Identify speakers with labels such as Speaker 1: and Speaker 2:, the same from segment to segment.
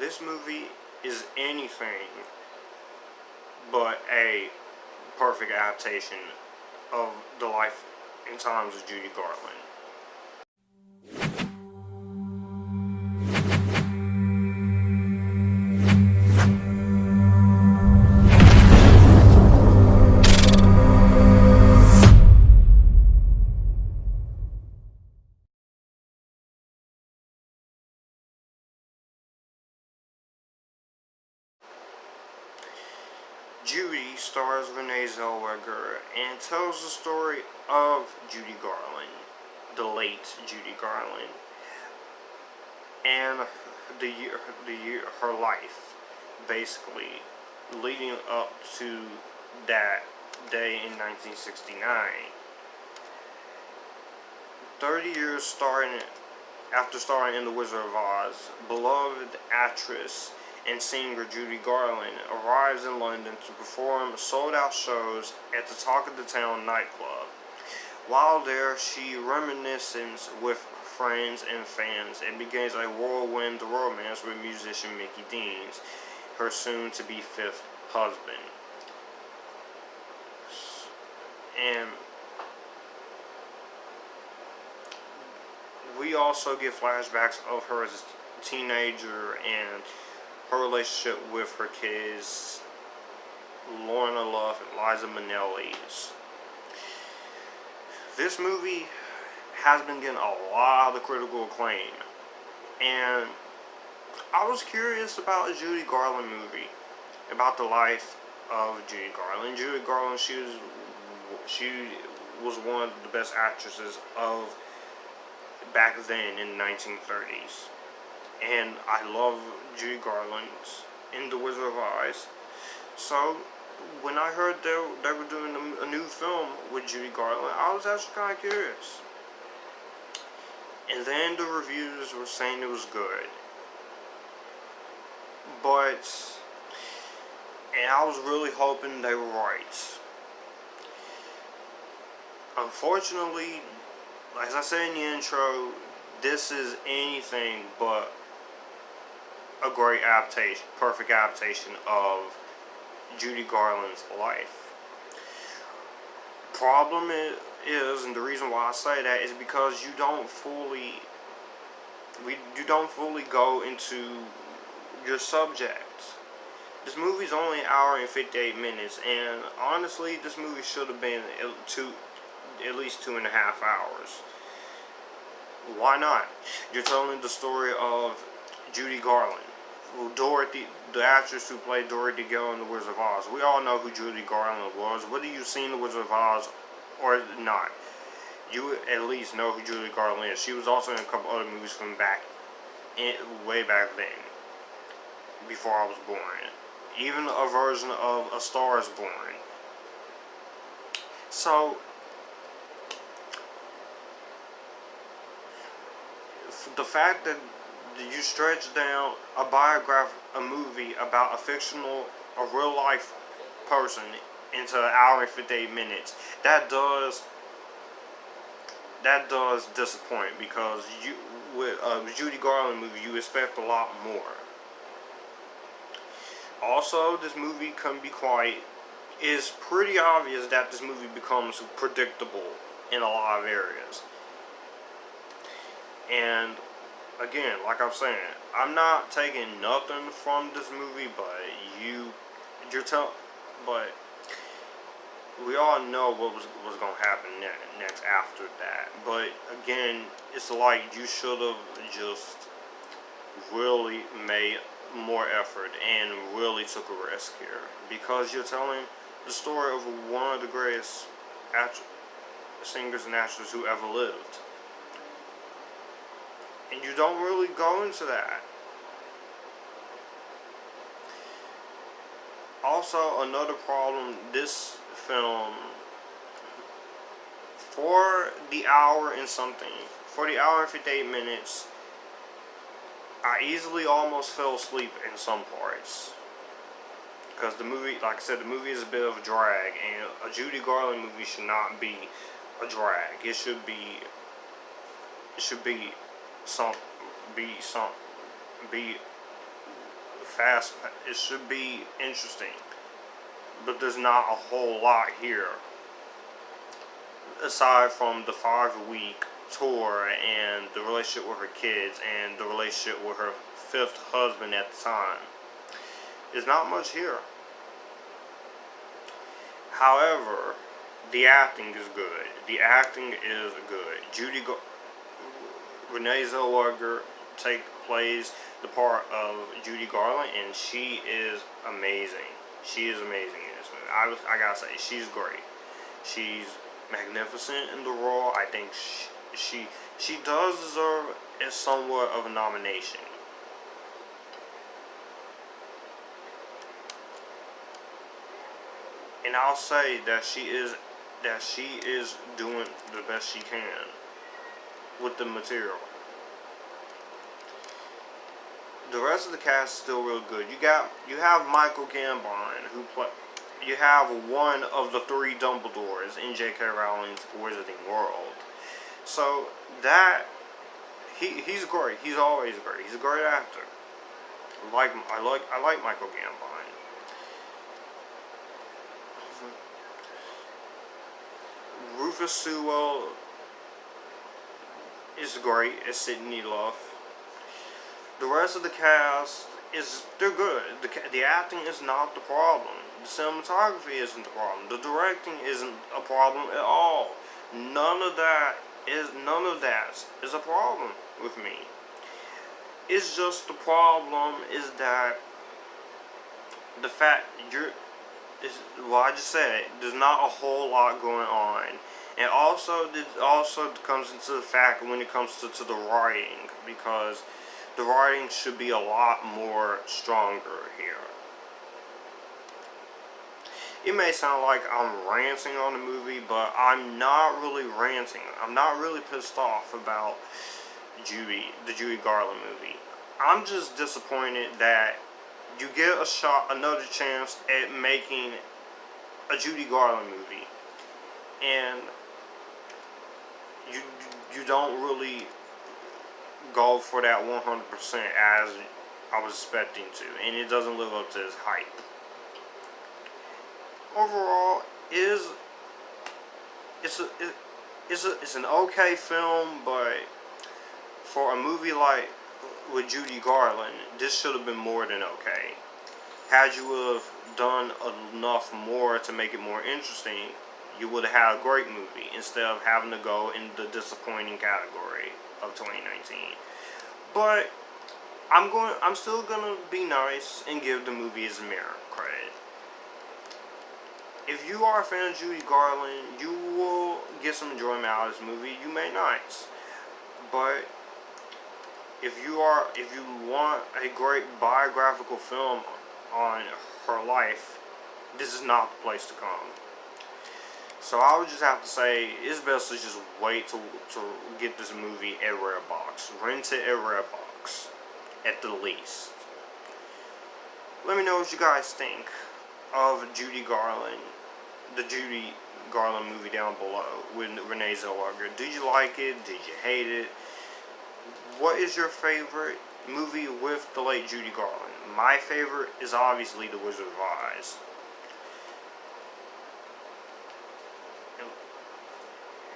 Speaker 1: This movie is anything but a perfect adaptation of the life and times of Judy Garland. Judy stars Renee Zellweger and tells the story of Judy Garland, the late Judy Garland, and her life, basically, leading up to that day in 1969. 30 years after starring in The Wizard of Oz, beloved actress and singer Judy Garland arrives in London to perform sold-out shows at the Talk of the Town nightclub. While there, she reminisces with friends and fans and begins a whirlwind romance with musician Mickey Deans, her soon-to-be fifth husband. And we also get flashbacks of her as a teenager and her relationship with her kids, Lorna Luft and Liza Minnelli's. This movie has been getting a lot of critical acclaim, and I was curious about a Judy Garland movie, about the life of Judy Garland. Judy Garland, she was one of the best actresses of back then in the 1930s. And I love Judy Garland in The Wizard of Oz. So, when I heard they were doing a new film with Judy Garland, I was actually kind of curious. And then the reviews were saying it was good. And I was really hoping they were right. Unfortunately, as I said in the intro, this is anything but a great adaptation, perfect adaptation of Judy Garland's life. Problem is, and the reason why I say that is because you don't fully go into your subject. This movie's only an hour and 58 minutes, and honestly, this movie should have been at least 2.5 hours. Why not? You're telling the story of Judy Garland, Dorothy, the actress who played Dorothy Gale in The Wizard of Oz. We all know who Judy Garland was. Whether you've seen The Wizard of Oz or not, you at least know who Judy Garland is. She was also in a couple other movies from way back then, before I was born. Even a version of A Star Is Born. So, the fact that you stretch down a movie about a real life person into an hour and 58 minutes, that does disappoint, because with a Judy Garland movie, you expect a lot more. Also, this movie is pretty obvious that this movie becomes predictable in a lot of areas. And again, like I'm saying, I'm not taking nothing from this movie, but but we all know what was going to happen next after that. But again, it's like you should have just really made more effort and really took a risk here, because you're telling the story of one of the greatest singers and actors who ever lived. And you don't really go into that. Also, another problem, this film, for the hour and 58 minutes, I easily almost fell asleep in some parts. Because the movie, like I said, the movie is a bit of a drag, and a Judy Garland movie should not be a drag. It should be fast. It should be interesting, but there's not a whole lot here aside from the 5-week tour and the relationship with her kids and the relationship with her 5th husband at the time. There's not much here. However, the acting is good. The acting is good. Renee Zellweger plays the part of Judy Garland, and she is amazing. She is amazing in this movie. I gotta say, she's great. She's magnificent in the role. I think she does deserve somewhat of a nomination. And I'll say that she is doing the best she can with the material. The rest of the cast is still real good. You have Michael Gambon, who you have one of the 3 Dumbledores in J.K. Rowling's Wizarding World. So that he's great. He's always great. He's a great actor. I like Michael Gambon. Rufus Sewell is great as Sidney Luff. The rest of the cast they're good. The acting is not the problem. The cinematography isn't the problem. The directing isn't a problem at all. None of that is a problem with me. It's just the problem is that the fact I just said, there's not a whole lot going on. And also comes into the fact when it comes to the writing, because the writing should be a lot more stronger here. It may sound like I'm ranting on the movie, but I'm not really ranting. I'm not really pissed off about the Judy Garland movie. I'm just disappointed that you get another chance at making a Judy Garland movie, and you don't really go for that 100% as I was expecting to, and it doesn't live up to its hype. Overall, it's an okay film, but for a movie like with Judy Garland, this should have been more than okay. Had you have done enough more to make it more interesting, you would have had a great movie instead of having to go in the disappointing category of 2019. But I'm still gonna be nice and give the movie its merit credit. If you are a fan of Judy Garland, you will get some enjoyment out of this movie. You may not, but if you want a great biographical film on her life, this is not the place to come. So I would just have to say, it's best to just wait to get this movie at Redbox. Rent it at Redbox, at the least. Let me know what you guys think of Judy Garland, the Judy Garland movie down below with Renee Zellweger. Did you like it? Did you hate it? What is your favorite movie with the late Judy Garland? My favorite is obviously The Wizard of Oz.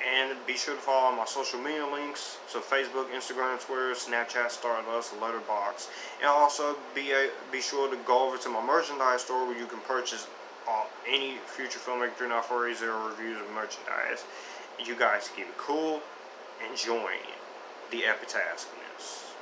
Speaker 1: And be sure to follow my social media links, so Facebook, Instagram, Twitter, Snapchat, Stardust, Letterboxd. And also be sure to go over to my merchandise store where you can purchase any future filmmaker 3940 reviews of merchandise. And you guys keep it cool and join the Epictasticness.